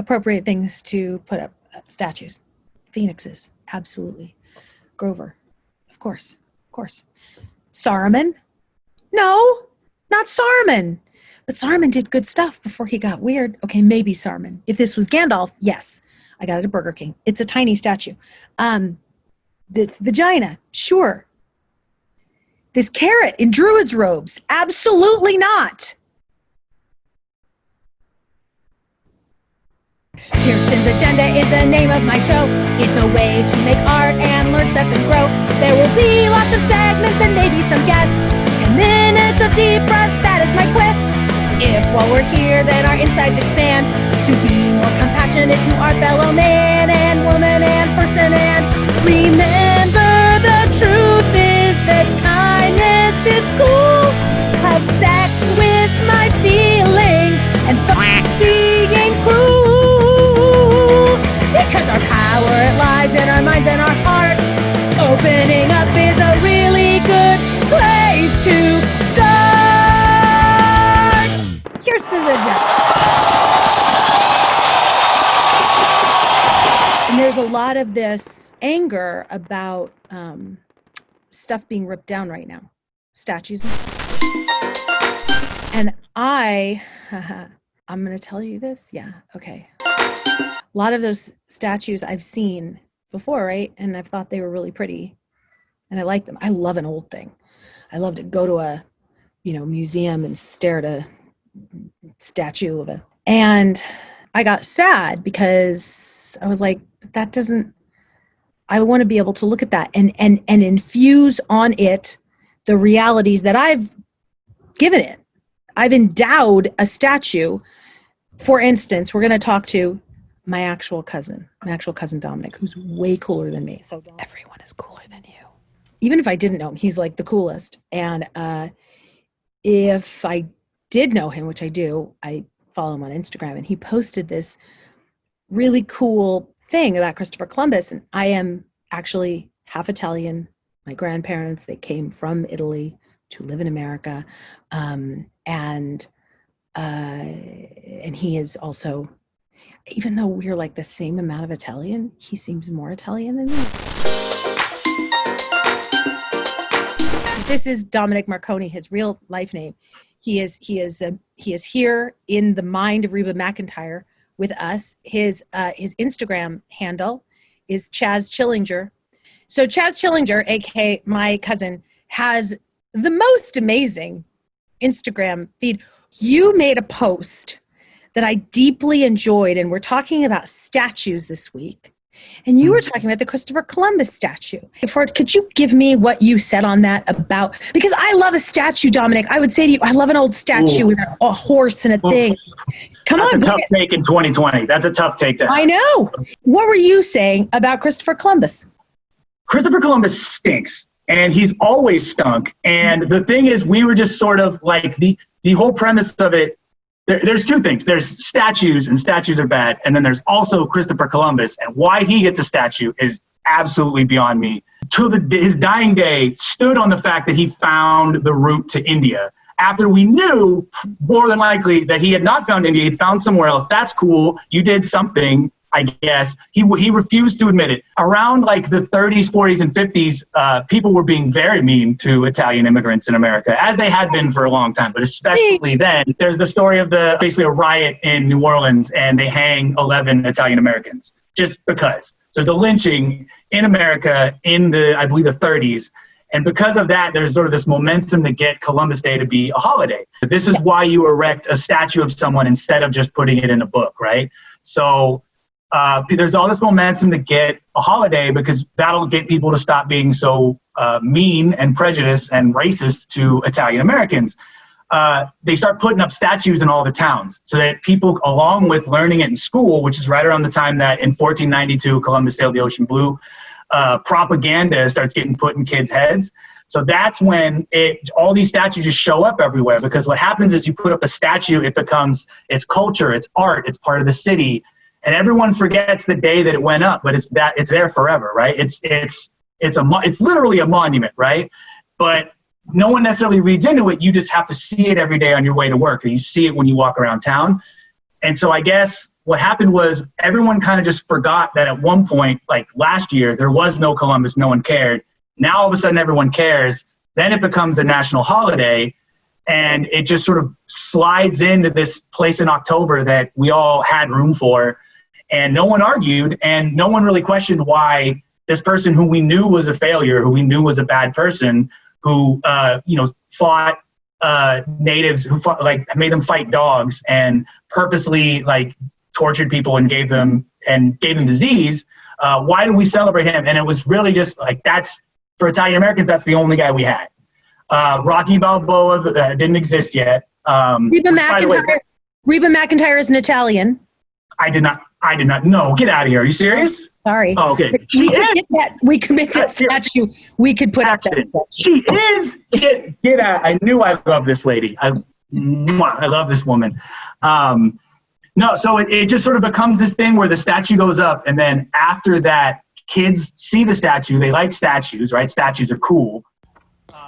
appropriate things to put up statues. Phoenixes, absolutely. Grover, of course. Saruman? No, not Saruman. But Saruman did good stuff before he got weird. Okay, maybe Saruman. If this was Gandalf, yes. I got it at Burger King. It's a tiny statue. This vagina, sure. This carrot in druid's robes, absolutely not. Kirsten's Agenda is the name of my show. It's a way to make art and learn stuff and grow. There will be lots of segments and maybe some guests. 10 minutes of deep breath, that is my quest. If while we're here, then our insides expand to be more compassionate to our fellow man and woman and person. And remember, the truth is that kindness is cool. Have sex with my feelings and being cruel. Because our power lies in our minds and our hearts. Opening up is a really good place to start. Kirsten's Agenda. And there's a lot of this anger about stuff being ripped down right now. Statues. And I'm going to tell you this. Yeah, okay. A lot of those statues I've seen before, right? And I've thought they were really pretty and I like them. I love an old thing. I love to go to a, museum and stare at a statue of a, and I got sad because I was like, I want to be able to look at that and infuse on it the realities that I've given it. I've endowed a statue. For instance, we're going to talk to my actual cousin Dominic, who's way cooler than me. So everyone is cooler than you. Even if I didn't know him, he's like the coolest. And if I did know him, which I do, I follow him on Instagram, and he posted this really cool thing about Christopher Columbus. And I am actually half Italian. My grandparents, they came from Italy to live in America. And he is also, even though we're like the same amount of Italian, he seems more Italian than me. This is Dominic Marconi, his real life name. He is here in the mind of Reba McEntire with us. His Instagram handle is Chaz Chillinger. So Chaz Chillinger, aka my cousin, has the most amazing Instagram feed. You made a post that I deeply enjoyed, and we're talking about statues this week. And you were talking about the Christopher Columbus statue. Could you give me what you said on that about, because I love a statue, Dominic. I would say to you, I love an old statue with a horse and a thing. Come on. That's a tough take in 2020. That's a tough take to have. I know. What were you saying about Christopher Columbus? Christopher Columbus stinks, and he's always stunk. And the thing is, we were just sort of like the whole premise of it. There's two things. There's statues, and statues are bad. And then there's also Christopher Columbus, and why he gets a statue is absolutely beyond me. To his dying day, stood on the fact that he found the route to India. After we knew, more than likely, that he had not found India, he'd found somewhere else. That's cool. You did something, I guess. He refused to admit it. Around like the 30s, 40s, and 50s, people were being very mean to Italian immigrants in America, as they had been for a long time. But especially then, there's the story of basically a riot in New Orleans, and they hang 11 Italian Americans just because. So there's a lynching in America in I believe, the 30s. And because of that, there's sort of this momentum to get Columbus Day to be a holiday. This is why you erect a statue of someone instead of just putting it in a book, right? So there's all this momentum to get a holiday because that'll get people to stop being so mean and prejudiced and racist to Italian Americans. They start putting up statues in all the towns so that people, along with learning it in school, which is right around the time that in 1492 Columbus sailed the ocean blue, propaganda starts getting put in kids' heads. So that's when all these statues just show up everywhere, because what happens is you put up a statue, it's culture, it's art, it's part of the city. And everyone forgets the day that it went up, but it's there forever, right? It's literally a monument, right? But no one necessarily reads into it. You just have to see it every day on your way to work, or you see it when you walk around town. And so I guess what happened was everyone kind of just forgot that at one point, like last year, there was no Columbus, no one cared. Now all of a sudden everyone cares. Then it becomes a national holiday, and it just sort of slides into this place in October that we all had room for, and no one argued, and no one really questioned why this person who we knew was a failure, who we knew was a bad person, who fought natives, who fought, like made them fight dogs and purposely like tortured people and gave them disease. Why do we celebrate him? And it was really just like, that's, for Italian Americans, that's the only guy we had. Rocky Balboa didn't exist yet. Reba McEntire is an Italian. I did not know. Get out of here. Are you serious? Sorry. Oh, okay. We could make that statue. We could put up that statue. She is. Get out. I knew I love this lady. I love this woman. No, so it just sort of becomes this thing where the statue goes up, and then after that, kids see the statue. They like statues, right? Statues are cool.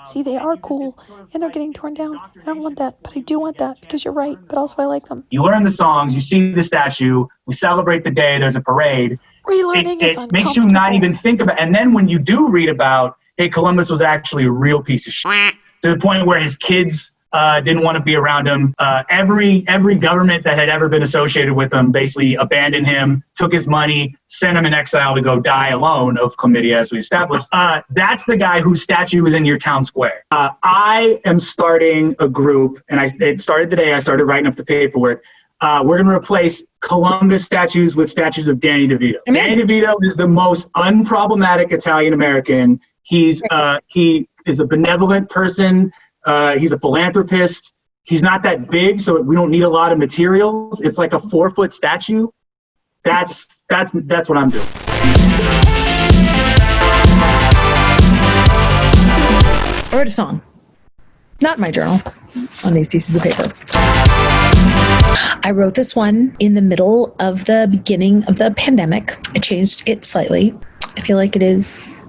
See, they are cool, and they're getting torn down. I don't want that, but I do want that because you're right, but also I like them. You learn the songs, you see the statue, we celebrate the day, there's a parade. Relearning is uncomfortable. It makes you not even think about, and then when you do read about, hey, Columbus was actually a real piece of shit, to the point where his kids didn't want to be around him. Every government that had ever been associated with him basically abandoned him, took his money, sent him in exile to go die alone of chlamydia, as we established. That's the guy whose statue is in your town square. I am starting a group, and it started today. I started writing up the paperwork. We're going to replace Columbus statues with statues of Danny Devito. Danny DeVito is the most unproblematic Italian American. He is a benevolent person. He's a philanthropist. He's not that big, so we don't need a lot of materials. It's like a 4-foot statue. That's what I'm doing. I wrote a song, not in my journal, on these pieces of paper. I wrote this one in the middle of the beginning of the pandemic. I changed it slightly. I feel like it is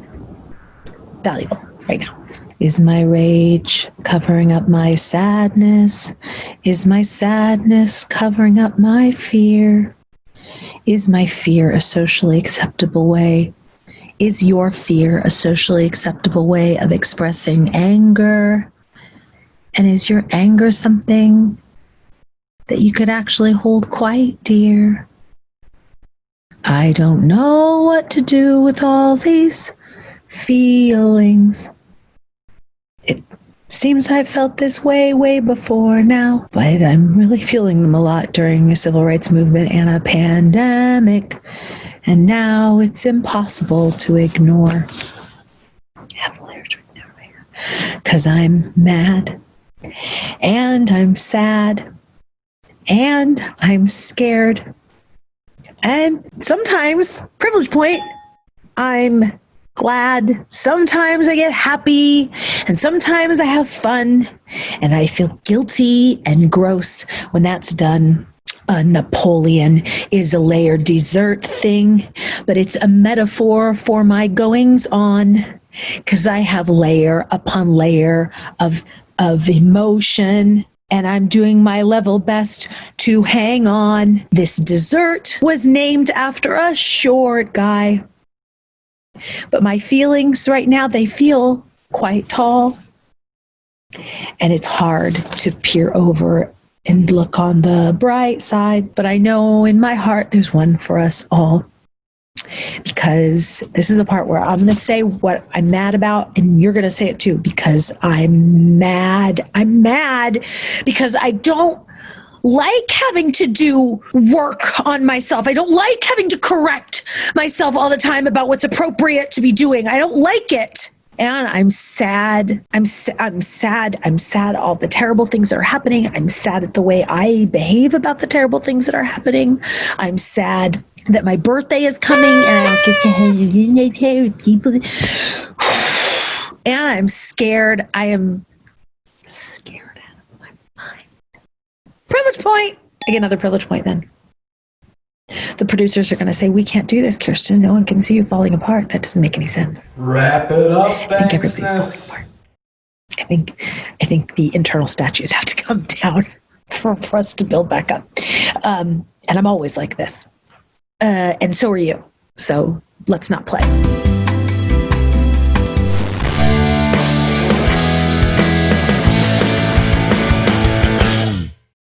valuable right now. Is my rage covering up my sadness? Is my sadness covering up my fear? Is my fear a socially acceptable way? Is your fear a socially acceptable way of expressing anger? And is your anger something that you could actually hold quite dear? I don't know what to do with all these feelings. It seems I've felt this way before now, but I'm really feeling them a lot during a civil rights movement and a pandemic, and now it's impossible to ignore. I have layers written down right here. 'Cause I'm mad, and I'm sad, and I'm scared, and sometimes, privilege point, I'm glad. Sometimes I get happy, and sometimes I have fun, and I feel guilty and gross when that's done. A Napoleon is a layered dessert thing, but it's a metaphor for my goings on, because I have layer upon layer of emotion, and I'm doing my level best to hang on. This dessert was named after a short guy. But my feelings right now, they feel quite tall. And it's hard to peer over and look on the bright side. But I know in my heart, there's one for us all. Because this is the part where I'm going to say what I'm mad about, and you're going to say it too, because I'm mad. I'm mad because I don't like having to do work on myself. I don't like having to correct myself all the time about what's appropriate to be doing. I don't like it. And I'm sad. I'm sad. I'm sad all the terrible things that are happening. I'm sad at the way I behave about the terrible things that are happening. I'm sad that my birthday is coming and I don't get to hang with people. And I'm scared. I am scared out of my mind. Privilege point. I get another privilege point then. The producers are going to say, we can't do this, Kirsten. No one can see you falling apart. That doesn't make any sense. Wrap it up, I think everybody's falling apart. I think the internal statues have to come down for us to build back up. And I'm always like this. And so are you. So let's not play.